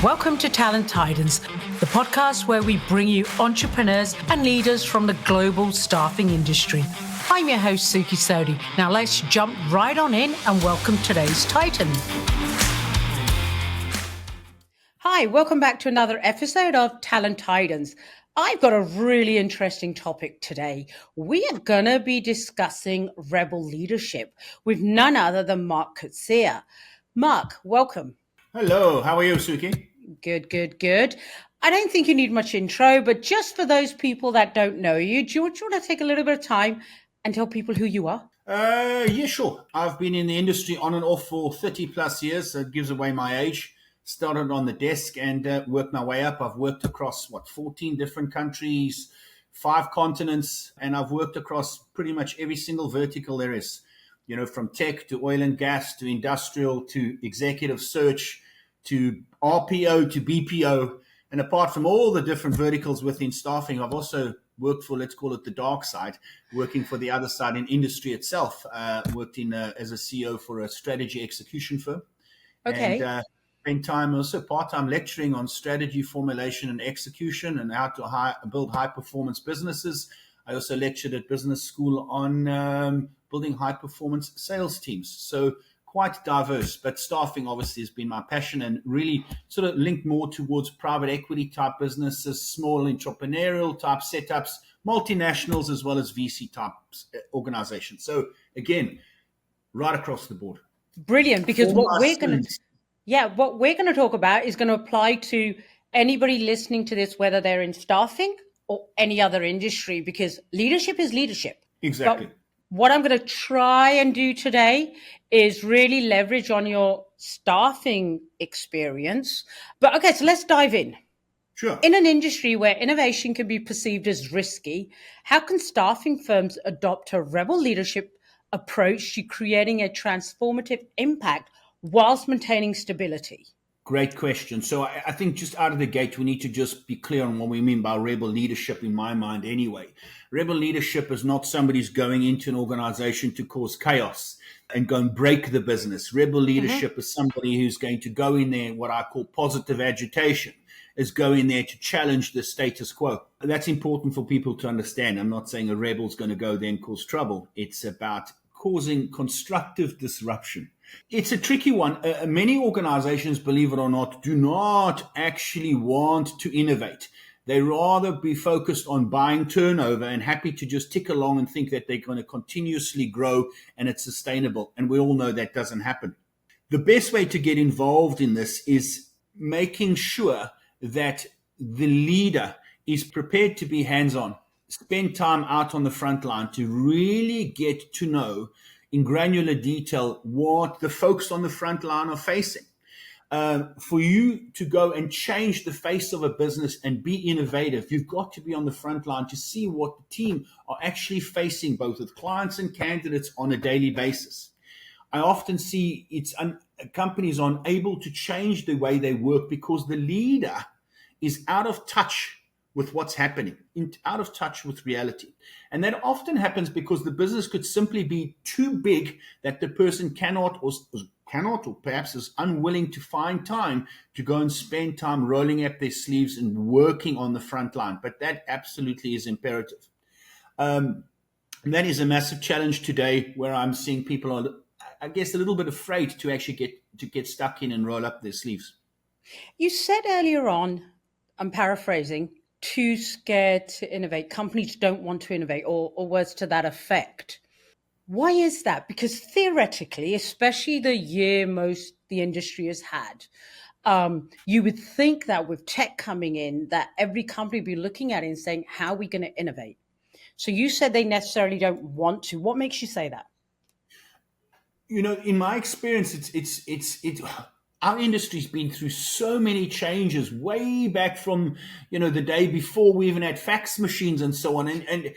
Welcome to Talent Titans, the podcast where we bring you entrepreneurs and leaders from the global staffing industry. I'm your host, Suki Sodi. Now let's jump right on in and welcome today's Titan. Hi, welcome back to another episode of Talent Titans. I've got a really interesting topic today. We are going to be discussing rebel leadership with none other than Mark Coetzee. Mark, welcome. Hello, how are you, Suki? Good. I don't think you need much intro, but just for those people that don't know you, do you want to take a little bit of time and tell people who you are? Yeah, sure. I've been in the industry on and off for 30 plus years. So it gives away my age. Started on the desk and worked my way up. I've worked across, 14 different countries, 5 continents, and I've worked across pretty much every single vertical there is. You know, from tech to oil and gas to industrial to executive search to RPO to BPO. And apart from all the different verticals within staffing, I've also worked for, let's call it the dark side, working for the other side in industry itself. Worked as a CEO for a strategy execution firm. Okay. And spent time also part-time lecturing on strategy formulation and execution and how to build high-performance businesses. I also lectured at business school on building high-performance sales teams. So quite diverse, but staffing obviously has been my passion and really sort of linked more towards private equity type businesses, small entrepreneurial type setups, multinationals, as well as VC type organizations. So again, right across the board. Brilliant, because what we're going to talk about is going to apply to anybody listening to this, whether they're in staffing or any other industry, because leadership is leadership. Exactly. But what I'm going to try and do today is really leverage on your staffing experience. But okay, so let's dive in. Sure. In an industry where innovation can be perceived as risky, how can staffing firms adopt a rebel leadership approach to creating a transformative impact whilst maintaining stability? Great question. So I think just out of the gate, we need to just be clear on what we mean by rebel leadership in my mind anyway. Rebel leadership is not somebody who's going into an organization to cause chaos and go and break the business. Rebel leadership is somebody who's going to go in there, what I call positive agitation, is go in there to challenge the status quo. And that's important for people to understand. I'm not saying a rebel's going to go there and cause trouble. It's about causing constructive disruption. It's a tricky one. Many organizations, believe it or not, do not actually want to innovate. They rather be focused on buying turnover and happy to just tick along and think that they're going to continuously grow and it's sustainable. And we all know that doesn't happen. The best way to get involved in this is making sure that the leader is prepared to be hands-on, spend time out on the front line to really get to know in granular detail what the folks on the front line are facing. For you to go and change the face of a business and be innovative, you've got to be on the front line to see what the team are actually facing, both with clients and candidates on a daily basis. I often see companies are unable to change the way they work because the leader is out of touch with what's happening, out of touch with reality. And that often happens because the business could simply be too big that the person cannot or perhaps is unwilling to find time to go and spend time rolling up their sleeves and working on the front line. But that absolutely is imperative. And that is a massive challenge today where I'm seeing people are, I guess, a little bit afraid to actually get stuck in and roll up their sleeves. You said earlier on, I'm paraphrasing, too scared to innovate. Companies don't want to innovate, or words to that effect. Why is that? Because theoretically, especially the year the industry has had, you would think that with tech coming in, that every company would be looking at it and saying, how are we going to innovate? So you said they necessarily don't want to. What makes you say that? You know, in my experience, our industry's been through so many changes way back from, the day before we even had fax machines and so on. And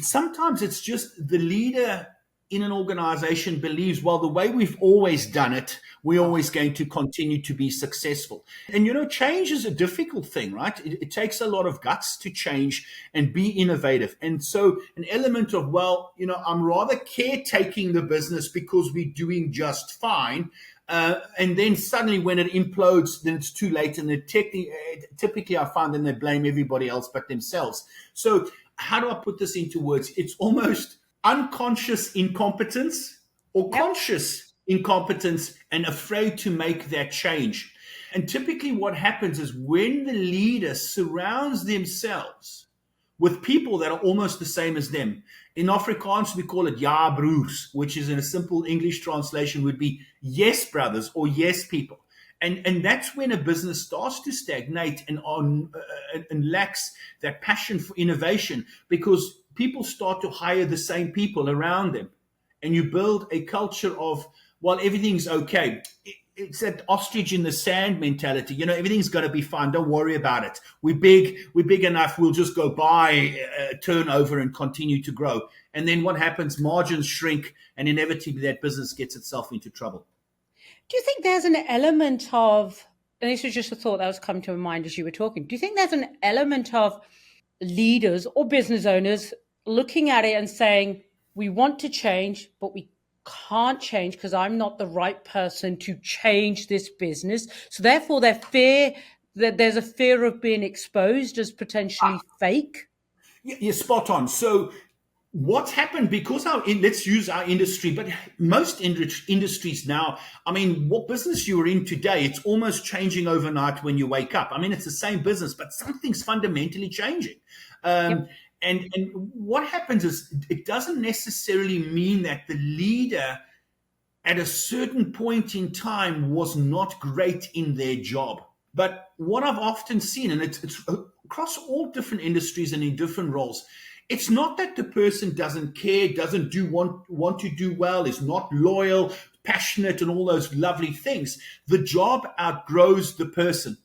sometimes it's just the leader in an organization believes, well, the way we've always done it, we're always going to continue to be successful. And, change is a difficult thing, right? It takes a lot of guts to change and be innovative. And so an element of, I'm rather caretaking the business because we're doing just fine. And then suddenly when it implodes, then it's too late. And typically I find then they blame everybody else but themselves. So how do I put this into words? It's almost unconscious incompetence or Yep. conscious incompetence and afraid to make that change. And typically what happens is when the leader surrounds themselves with people that are almost the same as them. In Afrikaans, we call it ja broers, which is in a simple English translation would be yes brothers or yes people. And that's when a business starts to stagnate and lacks that passion for innovation because people start to hire the same people around them. And you build a culture of, well, everything's okay. It's that ostrich in the sand mentality. You know, everything's going to be fine. Don't worry about it. We're big enough. We'll just go buy turnover and continue to grow. And then what happens? Margins shrink, and inevitably that business gets itself into trouble. Do you think there's an element of, and this was just a thought that was coming to my mind as you were talking, do you think there's an element of leaders or business owners looking at it and saying, we want to change, but we can't change because I'm not the right person to change this business. So therefore there's a fear of being exposed as potentially fake? You're spot on. So what's happened because let's use our industry, but most industries now, I mean, what business you're in today, it's almost changing overnight when you wake up. I mean, it's the same business, but something's fundamentally changing. Yep. And what happens is it doesn't necessarily mean that the leader at a certain point in time was not great in their job. But what I've often seen, and it's across all different industries and in different roles, it's not that the person doesn't care, doesn't want to do well, is not loyal, passionate, and all those lovely things. The job outgrows the person.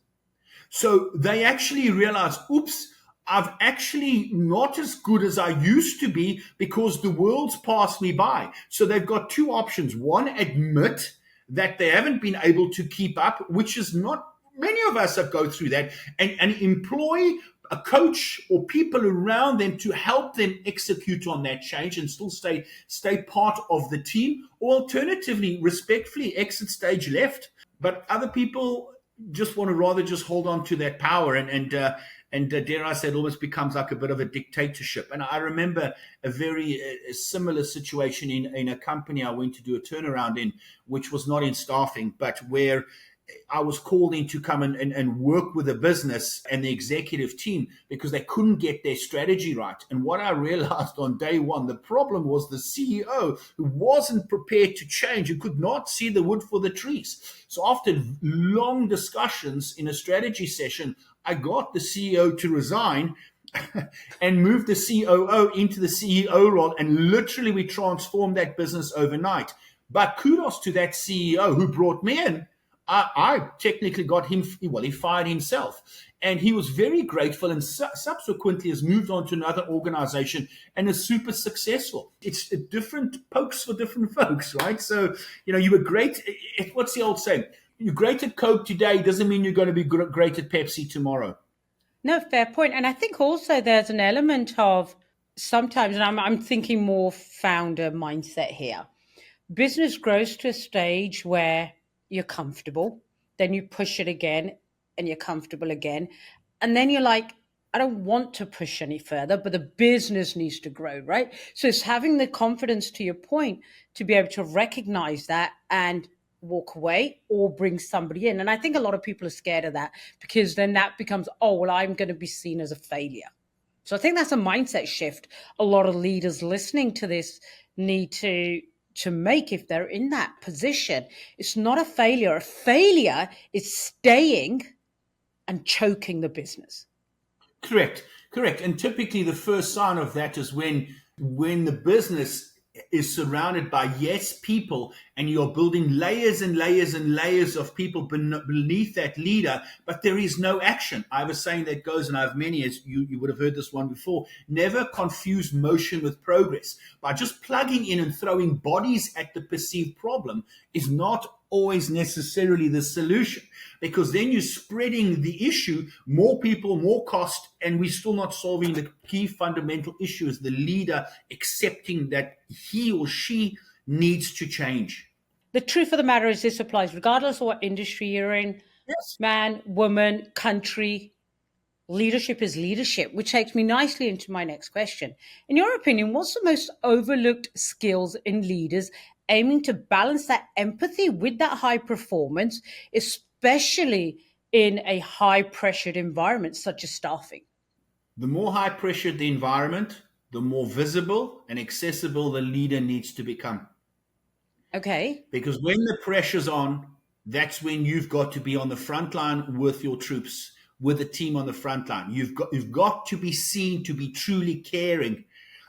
So they actually realize, oops, I've actually not as good as I used to be because the world's passed me by. So they've got two options. One, admit that they haven't been able to keep up, which is not, many of us have go through that, and employ a coach or people around them to help them execute on that change and still stay part of the team, or alternatively, respectfully exit stage left. But other people just want to rather just hold on to that power and dare I say, it almost becomes like a bit of a dictatorship. And I remember a very similar situation in a company I went to do a turnaround in, which was not in staffing, but where I was called in to come and work with the business and the executive team because they couldn't get their strategy right. And what I realized on day one, the problem was the CEO who wasn't prepared to change, who could not see the wood for the trees. So after long discussions in a strategy session, I got the CEO to resign and moved the COO into the CEO role. And literally we transformed that business overnight. But kudos to that CEO who brought me in. I technically got him, well, he fired himself. And he was very grateful and subsequently has moved on to another organization and is super successful. It's different pokes for different folks, right? So, you know, you were great. What's the old saying? You're great at Coke today doesn't mean you're going to be great at Pepsi tomorrow. No, fair point. And I think also there's an element of sometimes, and I'm thinking more founder mindset here. Business grows to a stage where you're comfortable, then you push it again and you're comfortable again. And then you're like, I don't want to push any further, but the business needs to grow, right? So it's having the confidence, to your point, to be able to recognize that and walk away or bring somebody in. And I think a lot of people are scared of that because then that becomes, oh, well, I'm going to be seen as a failure. So I think that's a mindset shift a lot of leaders listening to this need to make if they're in that position. It's not a failure. A failure is staying and choking the business. Correct. And typically the first sign of that is when the business is surrounded by yes people and you're building layers and layers and layers of people beneath that leader, but there is no action. I have a saying that goes, and I have many, as you would have heard this one before, never confuse motion with progress. By just plugging in and throwing bodies at the perceived problem is not always necessarily the solution, because then you're spreading the issue, more people, more cost, and we're still not solving the key fundamental issue is the leader accepting that he or she needs to change. The truth of the matter is this applies regardless of what industry you're in, Yes. man, woman, country. Leadership is leadership, which takes me nicely into my next question. In your opinion, what's the most overlooked skills in leaders aiming to balance that empathy with that high performance, especially in a high pressured environment such as staffing? The more high pressured the environment, the more visible and accessible the leader needs to become. Okay. Because when the pressure's on, that's when you've got to be on the front line with your troops, with the team on the front line. You've got to be seen to be truly caring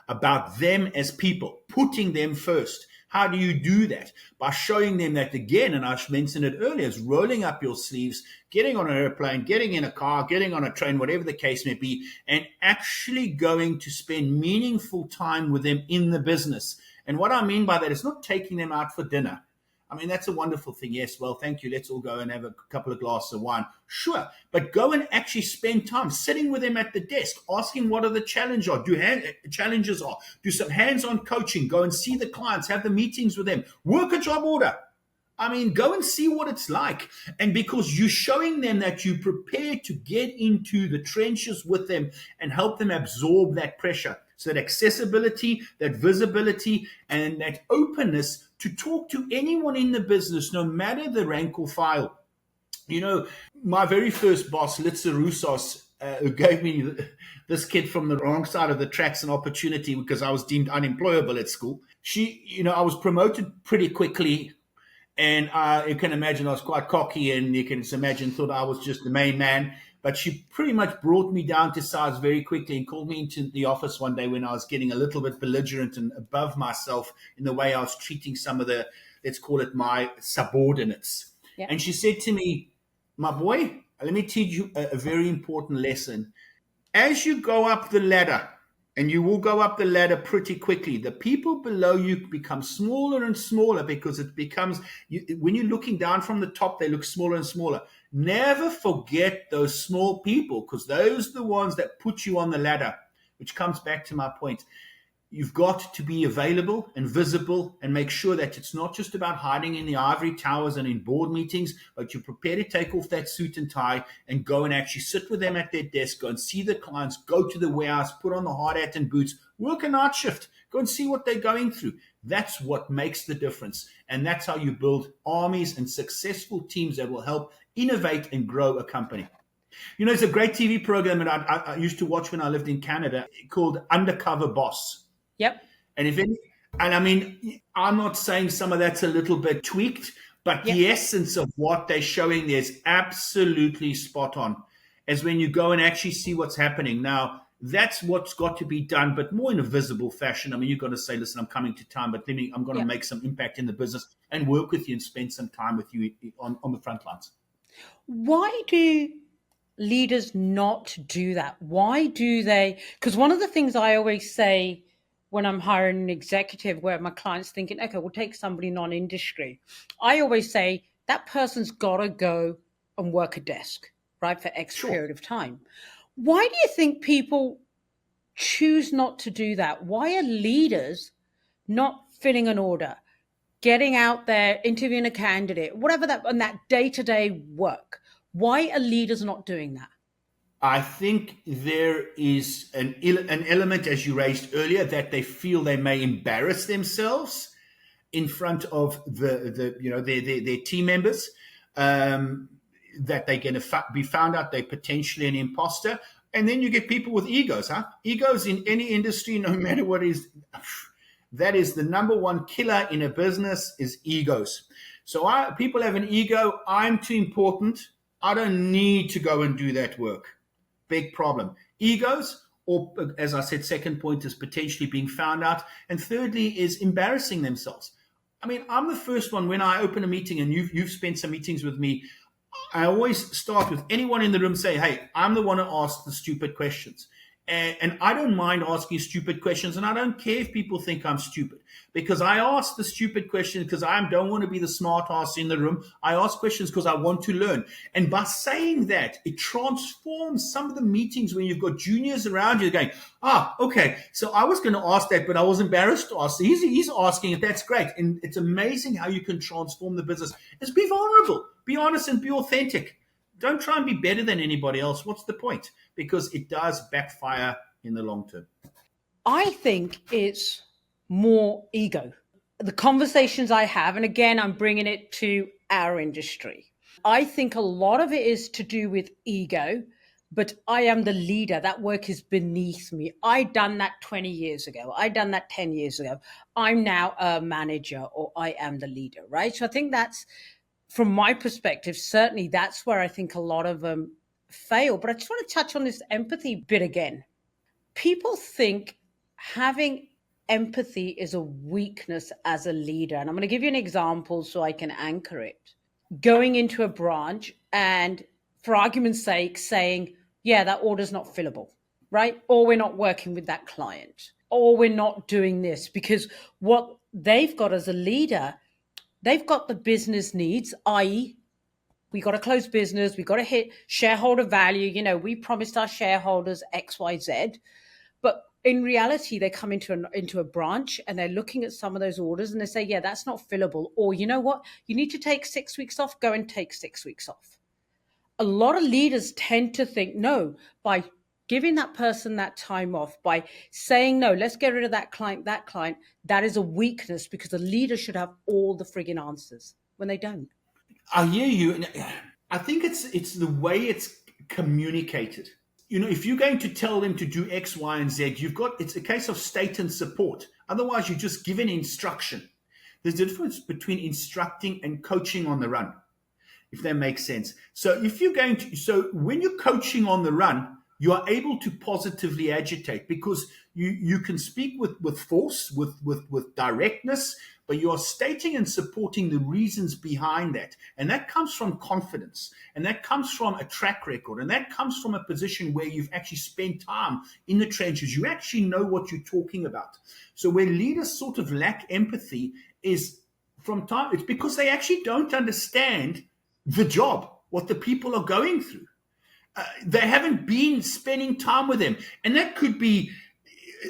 about them as people, putting them first. How do you do that? By showing them that again, and I mentioned it earlier, is rolling up your sleeves, getting on an airplane, getting in a car, getting on a train, whatever the case may be, and actually going to spend meaningful time with them in the business. And what I mean by that is not taking them out for dinner. I mean, that's a wonderful thing. Yes, well, thank you. Let's all go and have a couple of glasses of wine. Sure. But go and actually spend time sitting with them at the desk, asking what are the challenges are. Do some hands-on coaching. Go and see the clients, have the meetings with them, work a job order. I mean, go and see what it's like. And because you're showing them that you're prepared to get into the trenches with them and help them absorb that pressure. So that accessibility, that visibility, and that openness to talk to anyone in the business, no matter the rank or file. You know, my very first boss, Litsa Roussos, who gave me this kid from the wrong side of the tracks an opportunity because I was deemed unemployable at school. I was promoted pretty quickly. And you can imagine I was quite cocky, and you can imagine thought I was just the main man. But she pretty much brought me down to size very quickly and called me into the office one day when I was getting a little bit belligerent and above myself in the way I was treating some of the, let's call it my subordinates. Yeah. And she said to me, my boy, let me teach you a very important lesson. As you go up the ladder, and you will go up the ladder pretty quickly, the people below you become smaller and smaller because it becomes, when you're looking down from the top, they look smaller and smaller. Never forget those small people, because those are the ones that put you on the ladder, which comes back to my point. You've got to be available and visible and make sure that it's not just about hiding in the ivory towers and in board meetings, but you're prepared to take off that suit and tie and go and actually sit with them at their desk, go and see the clients, go to the warehouse, put on the hard hat and boots, work a night shift, go and see what they're going through. That's what makes the difference. And that's how you build armies and successful teams that will help innovate and grow a company. You know, there's a great TV program that I used to watch when I lived in Canada called Undercover Boss. Yep. And I mean, I'm not saying some of that's a little bit tweaked, but the essence of what they're showing there is absolutely spot on. As when you go and actually see what's happening. Now, that's what's got to be done, but more in a visible fashion. I mean, you've got to say, listen, I'm coming to town, but I'm going to make some impact in the business and work with you and spend some time with you on the front lines. Why do leaders not do that? Why do they? Because one of the things I always say when I'm hiring an executive where my client's thinking, okay, we'll take somebody non-industry. I always say that person's got to go and work a desk, right, for X period of time. Why do you think people choose not to do that? Why are leaders not filling an order, getting out there, interviewing a candidate, whatever that, on that day-to-day work? Why are leaders not doing that? I think there is an element, as you raised earlier, that they feel they may embarrass themselves in front of their team members, that they're going to be found out they're potentially an imposter. And then you get people with egos, Egos in any industry, no matter what is, that is the number one killer in a business is egos. So people have an ego. I'm too important. I don't need to go and do that work. Big problem. Egos, or as I said, second point is potentially being found out. And thirdly is embarrassing themselves. I mean, I'm the first one when I open a meeting, and you've spent some meetings with me, I always start with anyone in the room say, hey, I'm the one who asks the stupid questions. And I don't mind asking stupid questions, and I don't care if people think I'm stupid, because I ask the stupid questions because I don't want to be the smart ass in the room. I ask questions because I want to learn. And by saying that, it transforms some of the meetings when you've got juniors around you going, okay, so I was going to ask that, but I was embarrassed to ask. So he's asking it. That's great. And it's amazing how you can transform the business. Is be vulnerable, be honest, and be authentic. Don't try and be better than anybody else. What's the point? Because it does backfire in the long term. I think it's more ego. The conversations I have, and again, I'm bringing it to our industry. I think a lot of it is to do with ego, but I am the leader. That work is beneath me. I done that 20 years ago. I done that 10 years ago. I'm now a manager, or I am the leader, right? So I think that's, from my perspective, certainly that's where I think a lot of them fail. But I just want to touch on this empathy bit again. People think having empathy is a weakness as a leader. And I'm going to give you an example so I can anchor it. Going into a branch and, for argument's sake, saying, yeah, that order's not fillable, right? Or we're not working with that client, or we're not doing this, because what they've got as a leader, they've got the business needs, i.e., we got to close business, we got to hit shareholder value. We promised our shareholders X, Y, Z. But in reality, they come into a branch and they're looking at some of those orders and they say, yeah, that's not fillable. Or you know what? You need to take 6 weeks off. Go and take 6 weeks off. A lot of leaders tend to think, no, by giving that person that time off, by saying, no, let's get rid of that client, that is a weakness, because the leader should have all the frigging answers, when they don't. I hear you. And I think it's the way it's communicated. If you're going to tell them to do X, Y, and Z, it's a case of state and support. Otherwise, you're just giving instruction. There's a difference between instructing and coaching on the run, if that makes sense. So when you're coaching on the run, you are able to positively agitate, because you can speak with force, with directness, but you are stating and supporting the reasons behind that. And that comes from confidence, and that comes from a track record, and that comes from a position where you've actually spent time in the trenches. You actually know what you're talking about. So where leaders sort of lack empathy is it's because they actually don't understand the job, what the people are going through. They haven't been spending time with them. And that could be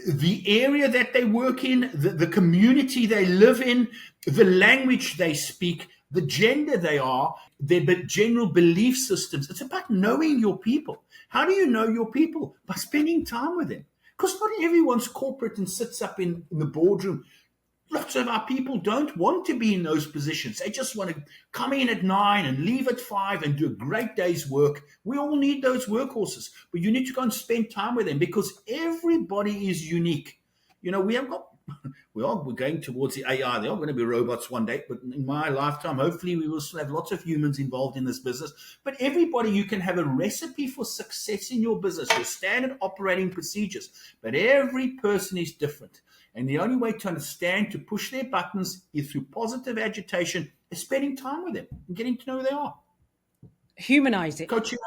the area that they work in, the community they live in, the language they speak, the gender they are, their general belief systems. It's about knowing your people. How do you know your people? By spending time with them. Because not everyone's corporate and sits up in the boardroom. Lots of our people don't want to be in those positions. They just want to come in at 9 and leave at 5 and do a great day's work. We all need those workhorses, but you need to go and spend time with them, because everybody is unique. We're going towards the AI. There are going to be robots one day, but in my lifetime, hopefully we will still have lots of humans involved in this business. But everybody, you can have a recipe for success in your business, your standard operating procedures, but every person is different. And the only way to understand, to push their buttons, is through positive agitation, is spending time with them and getting to know who they are. Humanize it. Coaching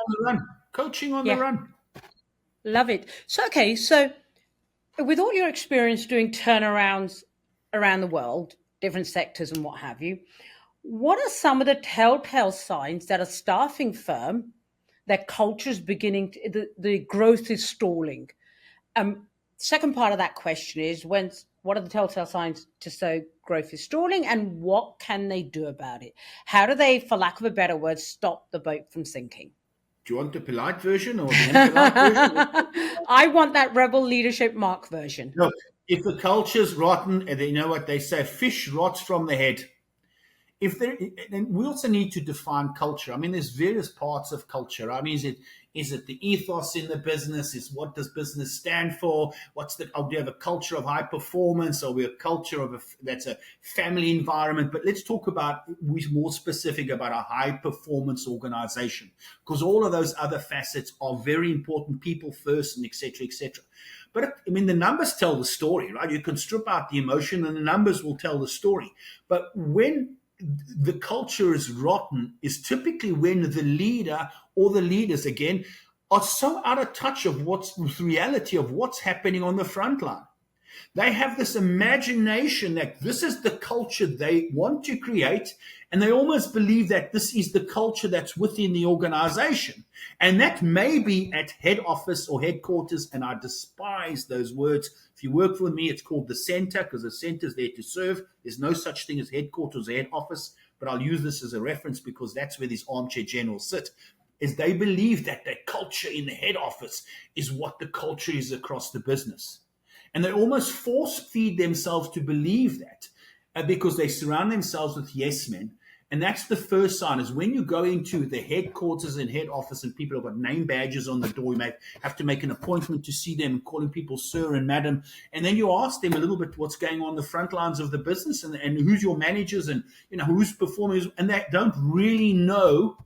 on the run. Love it. So with all your experience doing turnarounds around the world, different sectors and what have you, what are some of the telltale signs that a staffing firm, their culture is beginning, the growth is stalling? Second part of that question is, what are the telltale signs to show growth is stalling, and what can they do about it? How do they, for lack of a better word, stop the boat from sinking? Do you want the polite version or the impolite version? I want that rebel leadership Mark version. Look, if the culture's rotten, and you know what they say, fish rots from the head. And we also need to define culture. I mean, there's various parts of culture. I mean, is it the ethos in the business? Is what does business stand for? Do you have a culture of high performance? Or we a culture that's a family environment? But let's talk about, we're more specific about a high performance organization, because all of those other facets are very important. People first, and et cetera, et cetera. But I mean, the numbers tell the story, right? You can strip out the emotion and the numbers will tell the story. But when the culture is rotten is typically when the leader or the leaders, again, are so out of touch of what's with reality of what's happening on the front line. They have this imagination that this is the culture they want to create, and they almost believe that this is the culture that's within the organization. And that may be at head office or headquarters, and I despise those words. If you work for me, it's called the center, because the center is there to serve. There's no such thing as headquarters or head office, but I'll use this as a reference because that's where these armchair generals sit. Is they believe that the culture in the head office is what the culture is across the business. And they almost force feed themselves to believe that because they surround themselves with yes men. And that's the first sign is when you go into the headquarters and head office and people have got name badges on the door, you may have to make an appointment to see them, calling people sir and madam. And then you ask them a little bit what's going on the front lines of the business and who's your managers and who's performing. And they don't really know.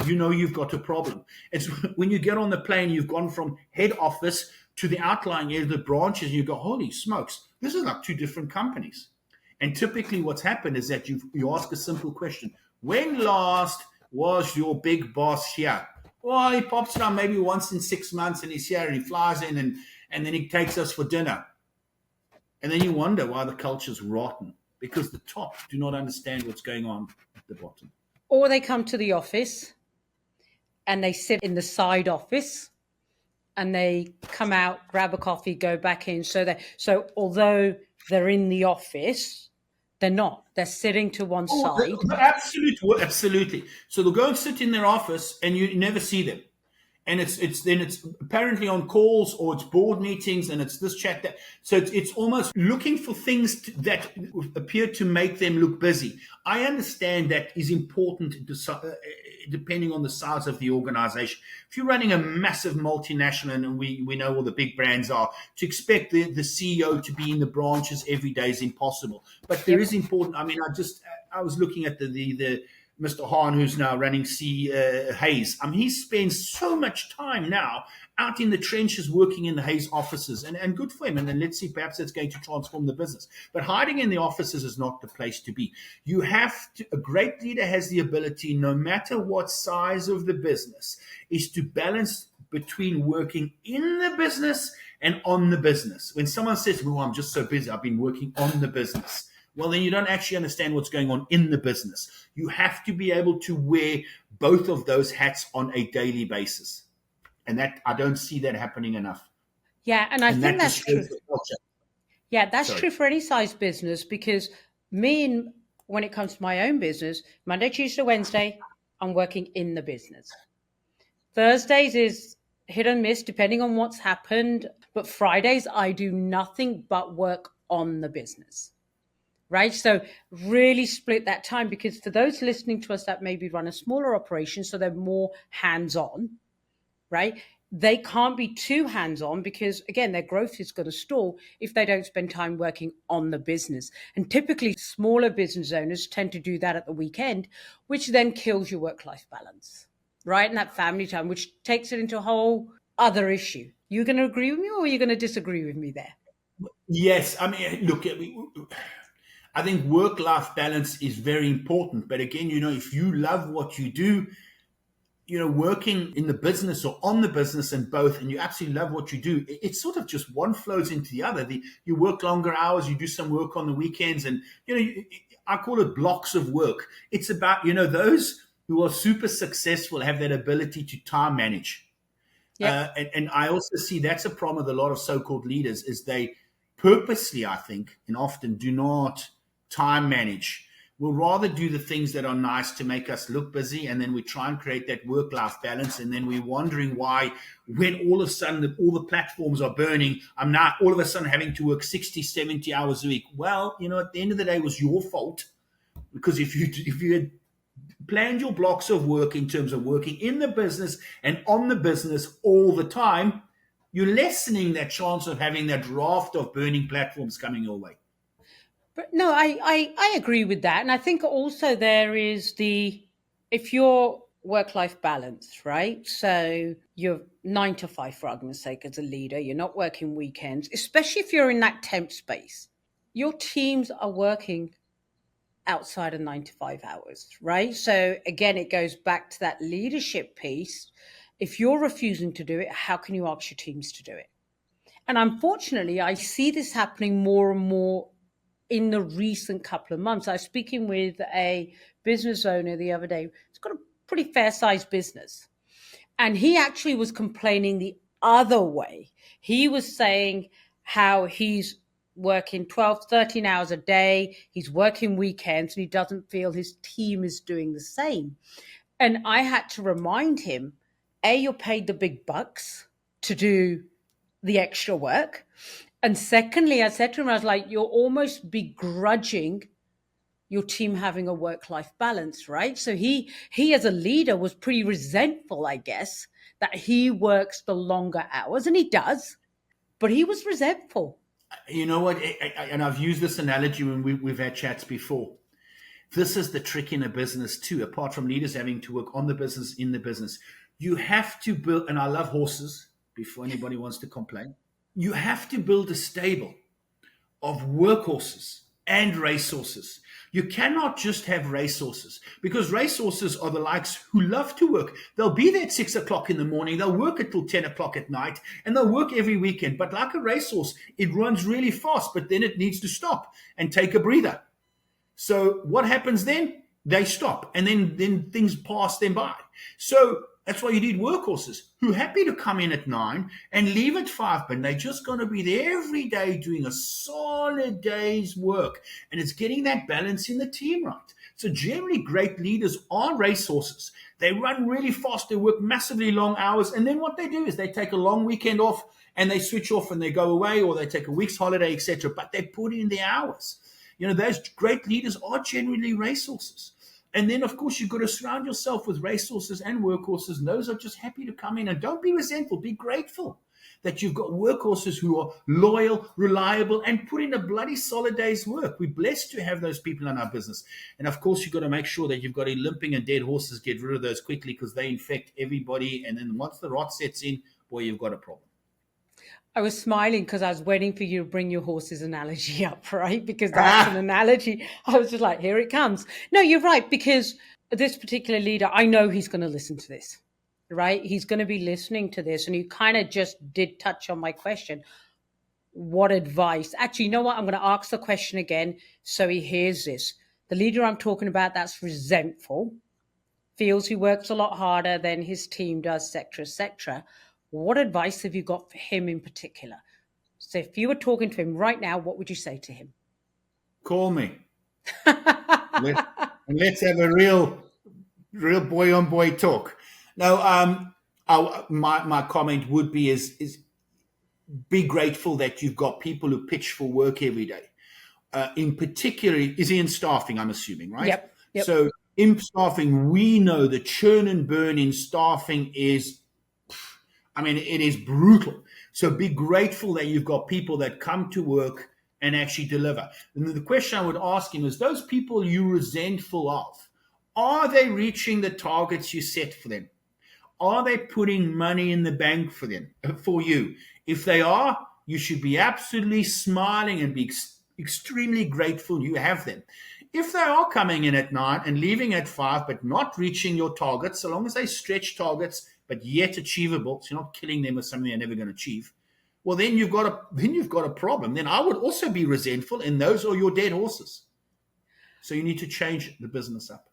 You've got a problem. It's when you get on the plane, you've gone from head office to the outlying area, the branches, and you go, holy smokes, this is like two different companies. And typically what's happened is that you ask a simple question. When last was your big boss here? Well, he pops down maybe once in 6 months and he's here and he flies in and then he takes us for dinner. And then you wonder why the culture's rotten, because the top do not understand what's going on at the bottom. Or they come to the office and they sit in the side office and they come out, grab a coffee, go back in. So although they're in the office, they're not. They're sitting to one side. Absolutely. So they'll go and sit in their office and you never see them. And it's apparently on calls or it's board meetings and it's this chat that. So it's almost looking for things that appear to make them look busy. I understand that is important depending on the size of the organization. If you're running a massive multinational, and we know all the big brands are, to expect the CEO to be in the branches every day is impossible. But there is important. I mean, I was looking at the Mr. Hahn, who's now running Hayes. He spends so much time now out in the trenches working in the Hayes offices, and good for him. And then let's see, perhaps that's going to transform the business. But hiding in the offices is not the place to be. A great leader has the ability, no matter what size of the business, is to balance between working in the business and on the business. When someone says, well, I'm just so busy, I've been working on the business. Well, then you don't actually understand what's going on in the business. You have to be able to wear both of those hats on a daily basis. And that I don't see that happening enough. Yeah, and I think that's true. Yeah, that's true for any size business, because when it comes to my own business, Monday, Tuesday, Wednesday, I'm working in the business. Thursdays is hit and miss depending on what's happened. But Fridays, I do nothing but work on the business. Right. So really split that time, because for those listening to us that maybe run a smaller operation, so they're more hands-on, right? They can't be too hands-on because, again, their growth is going to stall if they don't spend time working on the business. And typically smaller business owners tend to do that at the weekend, which then kills your work-life balance, right? And that family time, which takes it into a whole other issue. You going to agree with me, or are you going to disagree with me there? Yes. I mean, look, I think work-life balance is very important. But again, if you love what you do, working in the business or on the business and both, and you absolutely love what you do, it's sort of just one flows into the other. You work longer hours, you do some work on the weekends, and, I call it blocks of work. It's about, those who are super successful have that ability to time manage. Yep. And I also see that's a problem with a lot of so-called leaders is they purposely, I think, and often do not time manage. We'll rather do the things that are nice to make us look busy, and then we try and create that work-life balance, and then we're wondering why when all of a sudden all the platforms are burning, I'm now all of a sudden having to work 60, 70 hours a week. Well, at the end of the day, it was your fault, because if you had planned your blocks of work in terms of working in the business and on the business all the time, you're lessening that chance of having that raft of burning platforms coming your way. But no, I agree with that. And I think also there is if your work-life balance, right? So you're 9 to 5, for argument's sake, as a leader, you're not working weekends, especially if you're in that temp space. Your teams are working outside of 9 to 5 hours, right? So again, it goes back to that leadership piece If you're refusing to do it, how can you ask your teams to do it? And unfortunately, I see this happening more and more in the recent couple of months. I was speaking with a business owner the other day. He's got a pretty fair sized business. And he actually was complaining the other way. He was saying how he's working 12, 13 hours a day. He's working weekends and he doesn't feel his team is doing the same. And I had to remind him, A, you're paid the big bucks to do the extra work. And secondly, I said to him, I was like, you're almost begrudging your team having a work-life balance, right? So he as a leader was pretty resentful, I guess, that he works the longer hours, and he does, but he was resentful. You know what? And I've used this analogy when we've had chats before. This is the trick in a business too, apart from leaders having to work on the business, in the business. You have to build, and I love horses, before anybody wants to complain, you have to build a stable of workhorses and racehorses. You cannot just have racehorses, because racehorses are the likes who love to work. They'll be there at 6 o'clock in the morning. They'll work until 10 o'clock at night, and they'll work every weekend. But like a racehorse, it runs really fast, but then it needs to stop and take a breather. So what happens then? They stop, and then things pass them by. So that's why you need workhorses who are happy to come in at 9 and leave at 5, but they're just going to be there every day doing a solid day's work. And it's getting that balance in the team right. So generally, great leaders are racehorses. They run really fast. They work massively long hours. And then what they do is they take a long weekend off and they switch off and they go away, or they take a week's holiday, etc. But they put in the hours. You know, those great leaders are generally racehorses. And then, of course, you've got to surround yourself with racehorses and workhorses. And those are just happy to come in. And don't be resentful. Be grateful that you've got workhorses who are loyal, reliable, and put in a bloody solid day's work. We're blessed to have those people in our business. And, of course, you've got to make sure that you've got limping and dead horses. Get rid of those quickly, because they infect everybody. And then once the rot sets in, boy, you've got a problem. I was smiling because I was waiting for you to bring your horse's analogy up, right? Because that's an analogy. I was just like, here it comes. No, you're right, because this particular leader, I know he's going to listen to this, right? He's going to be listening to this. And you kind of just did touch on my question. What advice? Actually, you know what? I'm going to ask the question again so he hears this. The leader I'm talking about, that's resentful, feels he works a lot harder than his team does, etc., etc. What advice have you got for him in particular? So if you were talking to him right now, what would you say to him? Call me. Let's have a real boy on boy talk. Now, my comment would be is be grateful that you've got people who pitch for work every day. In particular, is he in staffing, I'm assuming, right? Yep. So in staffing, we know the churn and burn in staffing is, it is brutal. So be grateful that you've got people that come to work and actually deliver. And the question I would ask him is, those people you're resentful of, are they reaching the targets you set for them? Are they putting money in the bank for you? If they are, you should be absolutely smiling and be extremely grateful you have them. If they are coming in at 9 and leaving at 5, but not reaching your targets, so long as they stretch targets, but yet achievable, so you're not killing them with something they're never going to achieve, well, then you've got a problem. Then I would also be resentful, and those are your dead horses. So you need to change the business up.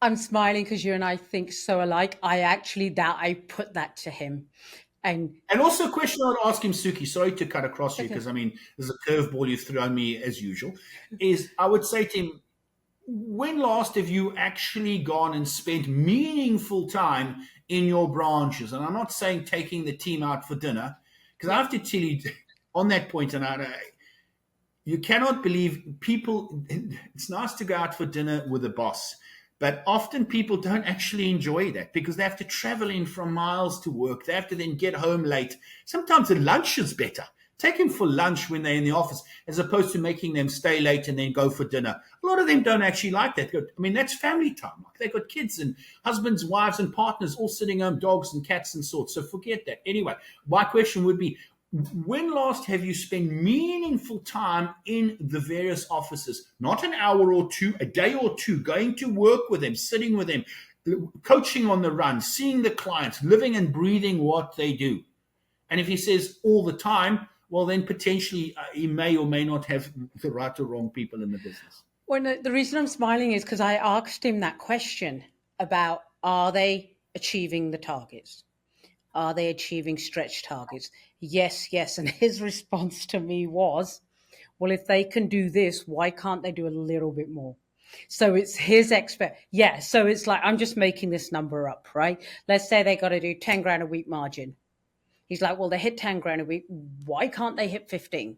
I'm smiling because you and I think so alike. I put that to him. And also a question I would ask him, Suki, sorry to cut across you, because there's a curveball you've thrown me as usual, is I would say to him, when last have you actually gone and spent meaningful time in your branches? And I'm not saying taking the team out for dinner, because I have to tell you on that point, and you cannot believe people, it's nice to go out for dinner with a boss, but often people don't actually enjoy that because they have to travel in from miles to work. They have to then get home late. Sometimes the lunch is better. Take them for lunch when they're in the office, as opposed to making them stay late and then go for dinner. A lot of them don't actually like that. That's family time. They've got kids and husbands, wives, and partners all sitting home, dogs and cats and sorts. So forget that. Anyway, my question would be, when last have you spent meaningful time in the various offices? Not an hour or two, a day or two, going to work with them, sitting with them, coaching on the run, seeing the clients, living and breathing what they do. And if he says all the time, well, then potentially he may or may not have the right or wrong people in the business. Well, no, the reason I'm smiling is because I asked him that question about, are they achieving the targets? Are they achieving stretch targets? Yes, yes. And his response to me was, well, if they can do this, why can't they do a little bit more? So it's his Yeah. So it's like, I'm just making this number up, right? Let's say they got to do 10 grand a week margin. He's like, well, they hit 10 grand a week. Why can't they hit 15?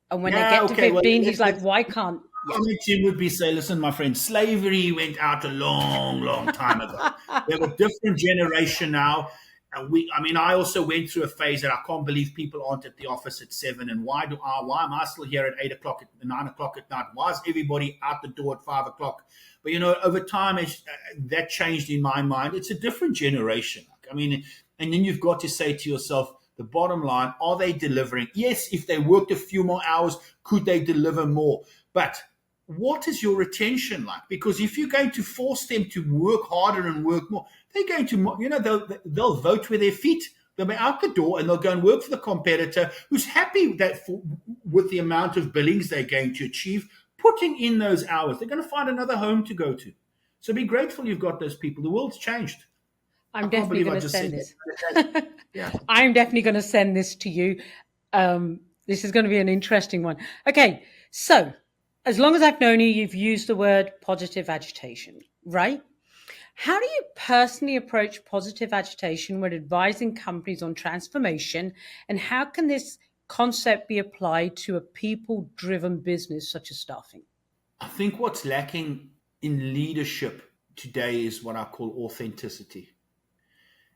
And when they get to 15, he's like, why can't? Yeah. Jim would be say, listen, my friend, slavery went out a long, long time ago. We have a different generation now. And I also went through a phase that I can't believe people aren't at the office at 7. And why am I still here at 8 o'clock, at 9 o'clock at night? Why is everybody out the door at 5 o'clock? But, over time, that changed in my mind. It's a different generation. And then you've got to say to yourself, the bottom line, are they delivering? Yes, if they worked a few more hours, could they deliver more? But what is your retention like? Because if you're going to force them to work harder and work more, they're going to, they'll vote with their feet. They'll be out the door and they'll go and work for the competitor who's happy with the amount of billings they're going to achieve, putting in those hours. They're going to find another home to go to. So be grateful you've got those people. The world's changed. I'm definitely going to send this. Yeah. I'm definitely going to send this to you. This is going to be an interesting one. Okay, so as long as I've known you, you've used the word positive agitation, right? How do you personally approach positive agitation when advising companies on transformation? And how can this concept be applied to a people-driven business such as staffing? I think what's lacking in leadership today is what I call authenticity.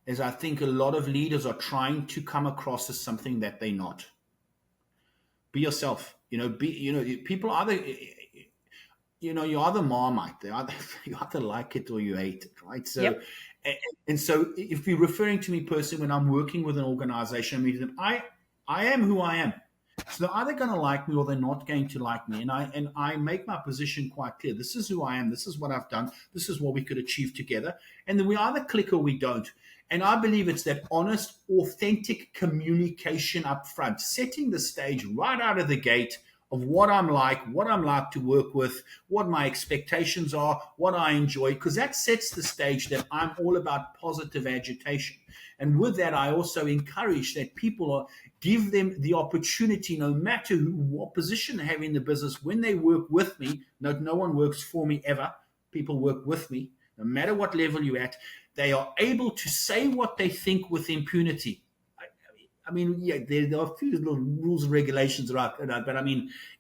Is I think a lot of leaders are trying to come across as something that they're not. Be yourself. People either, you're either Marmite. You either like it or you hate it, right? So, yep. And so if you're referring to me personally, when I'm working with an organization, I am who I am. So they're either going to like me or they're not going to like me. And I make my position quite clear. This is who I am. This is what I've done. This is what we could achieve together. And then we either click or we don't. And I believe it's that honest, authentic communication up front, setting the stage right out of the gate of what I'm like to work with, what my expectations are, what I enjoy, because that sets the stage that I'm all about positive agitation. And with that, I also encourage that people give them the opportunity, no matter what position they have in the business, when they work with me. No one works for me ever. People work with me, no matter what level you're at. They are able to say what they think with impunity. There are a few little rules and regulations, right? But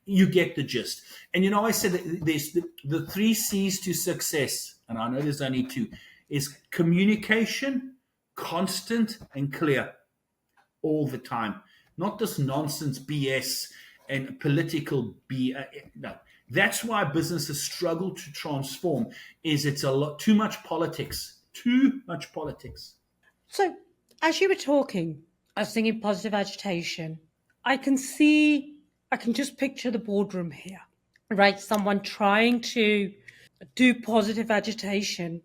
you get the gist. And I said that there's the 3 C's to success, and I know there's only 2, is communication, constant and clear, all the time. Not this nonsense BS and political BS. No. That's why businesses struggle to transform. It's a lot too much politics. Too much politics. So, as you were talking, I was thinking positive agitation. I can just picture the boardroom here, right? Someone trying to do positive agitation.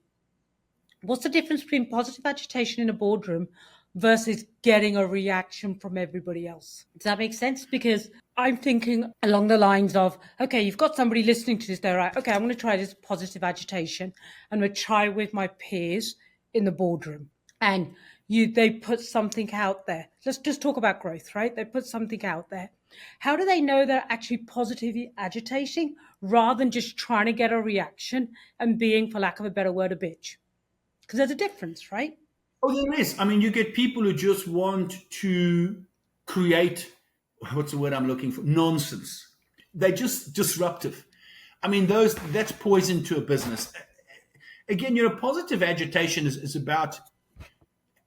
What's the difference between positive agitation in a boardroom versus getting a reaction from everybody else? Does that make sense? Because I'm thinking along the lines of, okay, you've got somebody listening to this, they're right, okay, I'm going to try this positive agitation. I'm going to try with my peers in the boardroom. And they put something out there. Let's just talk about growth, right? They put something out there. How do they know they're actually positively agitating rather than just trying to get a reaction and being, for lack of a better word, a bitch? Because there's a difference, right? Oh, there is. You get people who just want to create, what's the word I'm looking for? Nonsense. They're just disruptive. That's poison to a business. Again, positive agitation is about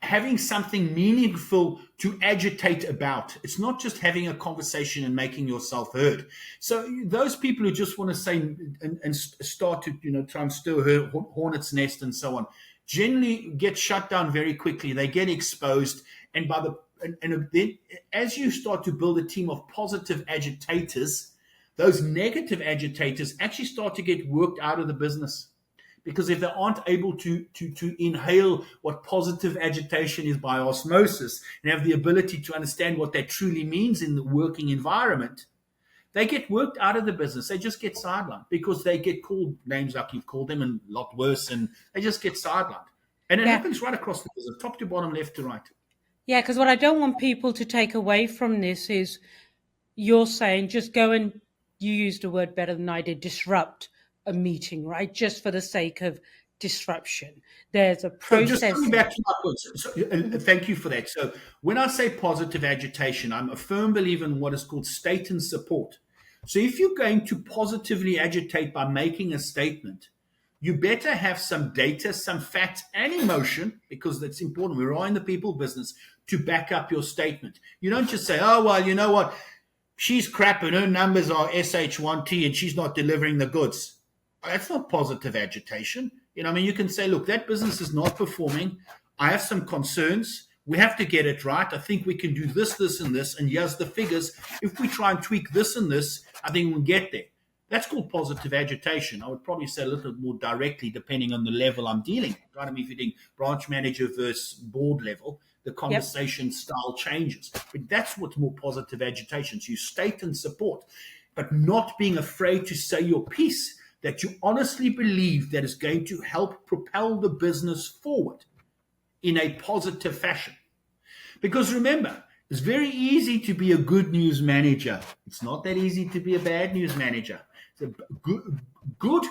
having something meaningful to agitate about. It's not just having a conversation and making yourself heard. So those people who just want to say and start to try and stir hornet's nest and so on, generally get shut down very quickly. They get exposed, and then as you start to build a team of positive agitators, those negative agitators actually start to get worked out of the business, Because if they aren't able to inhale what positive agitation is by osmosis and have the ability to understand what that truly means in the working environment, they get worked out of the business. They just get sidelined because they get called names like you've called them and a lot worse, and they just get sidelined. And it Yeah. happens right across the business, top to bottom, left to right. Yeah, because what I don't want people to take away from this is you're saying just go and, you used a word better than I did, disrupt a meeting, right? Just for the sake of disruption. There's a So just process. coming back to my point, thank you for that. So when I say positive agitation, I'm a firm believer in what is called state and support. So if you're going to positively agitate by making a statement, you better have some data, some facts, and emotion, because that's important. We're all in the people business, to back up your statement. You don't just say, oh, well, you know what? She's crap and her numbers are SH1T and she's not delivering the goods. That's not positive agitation. You know, I mean, you can say, look, that business is not performing. I have some concerns. We have to get it right. I think we can do this, this, and this. And here's the figures. If we try and tweak this and this, I think we'll get there. That's called positive agitation. I would probably say a little more directly, depending on the level I'm dealing with. Right? I mean, if you're doing branch manager versus board level, the conversation style changes. But that's what's more positive agitation. So you state and support, but not being afraid to say your piece that you honestly believe that is going to help propel the business forward in a positive fashion. Because remember, it's very easy to be a good news manager. It's not that easy to be a bad news manager. So good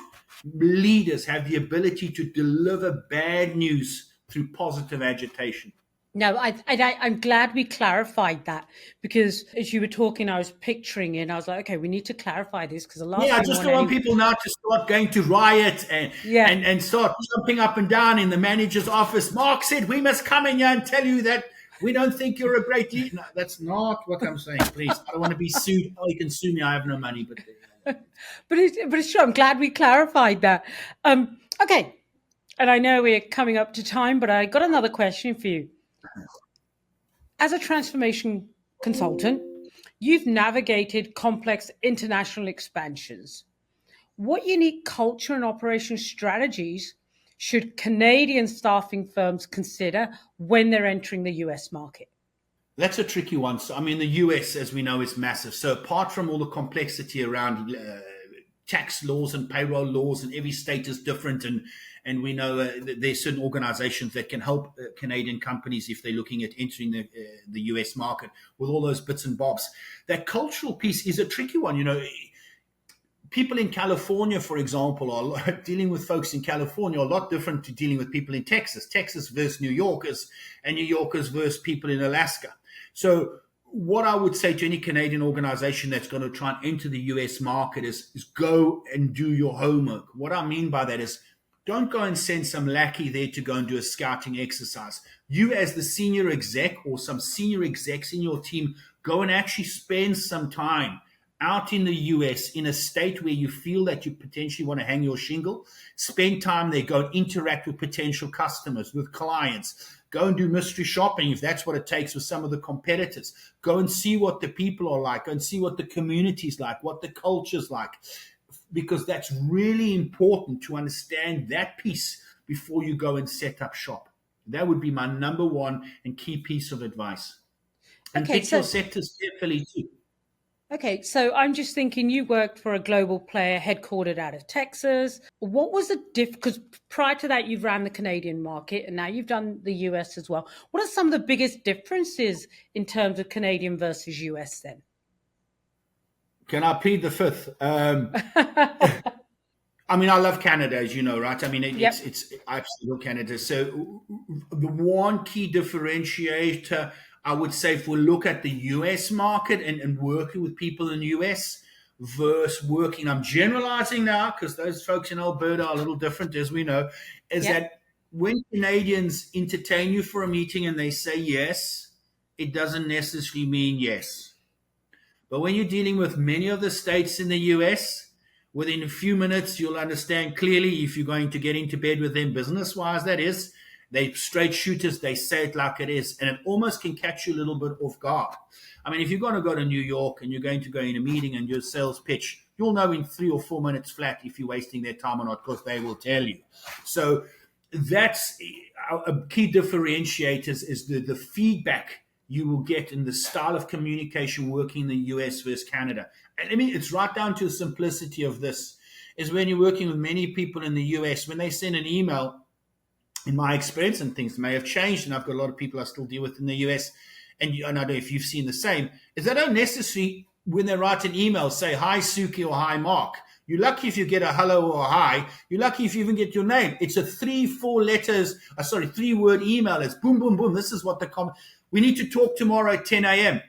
leaders have the ability to deliver bad news through positive agitation. No, I'm glad we clarified that, because as you were talking, I was picturing it and I was like, okay, we need to clarify this, because the last I thing just don't want people now to start going to riot and start jumping up and down in the manager's office. Mark said we must come in here and tell you that we don't think you're a great leader. No, that's not what I'm saying, please. I don't want to be sued. Oh, you can sue me. I have no money. but it's true. I'm glad we clarified that. Okay. And I know we're coming up to time, but I got another question for you. As a transformation consultant, you've navigated complex international expansions. What unique culture and operation strategies should Canadian staffing firms consider when they're entering the US market? That's a tricky one. So, I mean, the US, as we know, is massive. So apart from all the complexity around tax laws and payroll laws, and every state is different, and we know there's certain organizations that can help Canadian companies if they're looking at entering the US market with all those bits and bobs. That cultural piece is a tricky one. You know, people in California, for example, are dealing with folks in California are a lot different to dealing with people in Texas. Texas versus New Yorkers, and New Yorkers versus people in Alaska. So what I would say to any Canadian organization that's going to try and enter the US market is go and do your homework. What I mean by that is, don't go and send some lackey there to go and do a scouting exercise. You, as the senior exec or some senior execs in your team, go and actually spend some time out in the US, in a state where you feel that you potentially want to hang your shingle. Spend time there, go and interact with potential customers, with clients. Go and do mystery shopping if that's what it takes with some of the competitors. Go and see what the people are like. Go and see what the community's like, what the culture's like. Because that's really important to understand that piece before you go and set up shop. That would be my number one and key piece of advice. And pick your sectors carefully too. Okay, so I'm just thinking, you worked for a global player headquartered out of Texas. What was the because prior to that you've ran the Canadian market and now you've done the US as well. What are some of the biggest differences in terms of Canadian versus US then? Can I plead the fifth? I mean, I love Canada, as you know, right? I mean, it's I absolutely love Canada. So the one key differentiator, I would say, if we look at the US market and working with people in the US versus working, I'm generalizing now because those folks in Alberta are a little different, as we know, is that when Canadians entertain you for a meeting and they say yes, it doesn't necessarily mean yes. But when you're dealing with many of the states in the US, within a few minutes, you'll understand clearly if you're going to get into bed with them business-wise, that is. They're straight shooters. They say it like it is. And it almost can catch you a little bit off guard. I mean, if you're going to go to New York and you're going to go in a meeting and do a sales pitch You'll know in 3 or 4 minutes flat if you're wasting their time or not, because they will tell you. So that's a key differentiators is the feedback you will get in the style of communication working in the US versus Canada. And I mean, it's right down to the simplicity of this, is when you're working with many people in the US, when they send an email, in my experience, and things may have changed, and I've got a lot of people I still deal with in the US, and I don't know if you've seen the same, is they don't necessarily, when they write an email, say, hi, Suki, or hi, Mark. You're lucky if you get a hello or a hi. You're lucky if you even get your name. It's a 3-word email. It's boom, boom, boom. This is what the comment. We need to talk tomorrow at 10 a.m.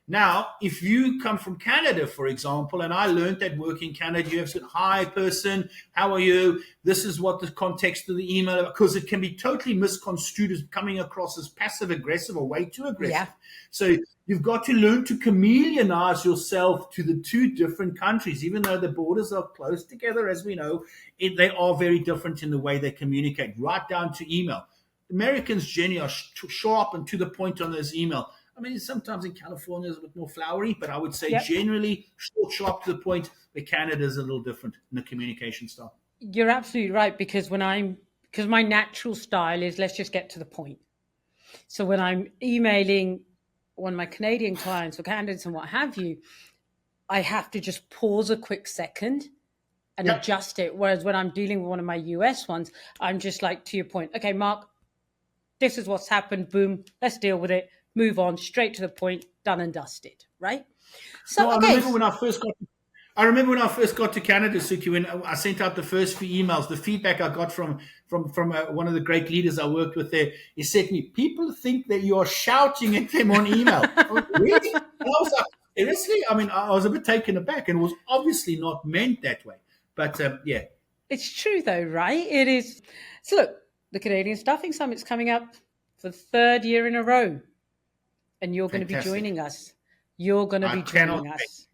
Now, if you come from Canada, for example, and I learned that work in Canada, you have said, hi, person, how are you? This is what the context of the email, because it can be totally misconstrued as coming across as passive-aggressive or way too aggressive. Yeah. So you've got to learn to chameleonize yourself to the two different countries. Even though the borders are close together, as we know, they are very different in the way they communicate, right down to email. Americans generally are sharp and to the point on those email. I mean, sometimes in California it's a bit more flowery, but I would say generally short, sharp, to the point, where Canada is a little different in the communication style. You're absolutely right, because because my natural style is let's just get to the point. So when I'm emailing one of my Canadian clients or candidates and what have you, I have to just pause a quick second and adjust it. Whereas when I'm dealing with one of my US ones, I'm just like, to your point, okay, Mark, this is what's happened. Boom, let's deal with it. Move on, straight to the point, done and dusted, right? So, I remember when I first got to Canada, Suki, when I sent out the first few emails, the feedback I got from one of the great leaders I worked with there, he said to me, people think that you are shouting at them on email. Really? And I was like, seriously? I mean, I was a bit taken aback, and it was obviously not meant that way. But, yeah. It's true, though, right? It is. So, look, the Canadian Staffing Summit's coming up for the 3rd year in a row. And you're going to be joining us. You're going to be joining us.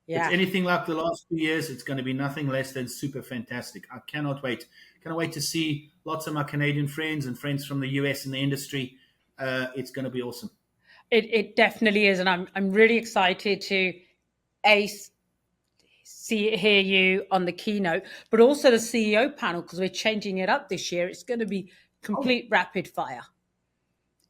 Yeah. If it's anything like the last 2 years, it's going to be nothing less than super fantastic. I cannot wait. Cannot wait to see lots of my Canadian friends and friends from the US in the industry. It's going to be awesome. It definitely is. And I'm really excited to hear you on the keynote, but also the CEO panel, because we're changing it up this year. It's going to be complete rapid fire.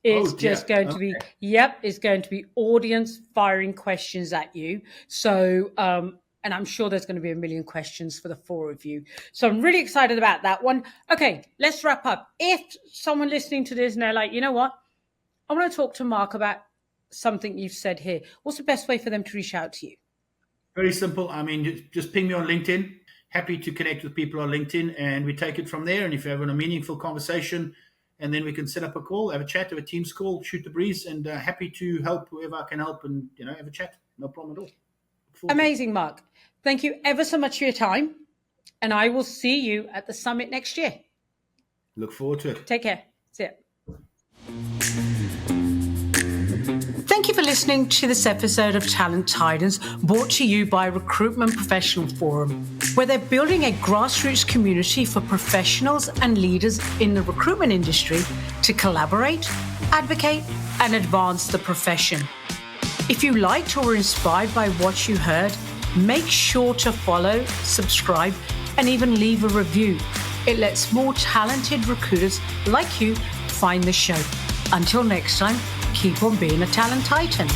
It's going to be, it's going to be audience firing questions at you. So, and I'm sure there's going to be a million questions for the 4 of you. So I'm really excited about that one. Okay, let's wrap up. If someone listening to this and they're like, you know what, I want to talk to Mark about something you've said here, what's the best way for them to reach out to you? Very simple. I mean, just ping me on LinkedIn. Happy to connect with people on LinkedIn, and we take it from there. And if you're having a meaningful conversation, and then we can set up a call, have a chat, have a Teams call, shoot the breeze, and happy to help whoever I can help, and have a chat. No problem at all. Amazing, Mark. Thank you ever so much for your time, and I will see you at the summit next year. Look forward to it. Take care. See ya. Thank you for listening to this episode of Talent Titans, brought to you by Recruitment Professional Forum, where they're building a grassroots community for professionals and leaders in the recruitment industry to collaborate, advocate, and advance the profession. If you liked or were inspired by what you heard, make sure to follow, subscribe, and even leave a review. It lets more talented recruiters like you find the show. Until next time, keep on being a talent titan.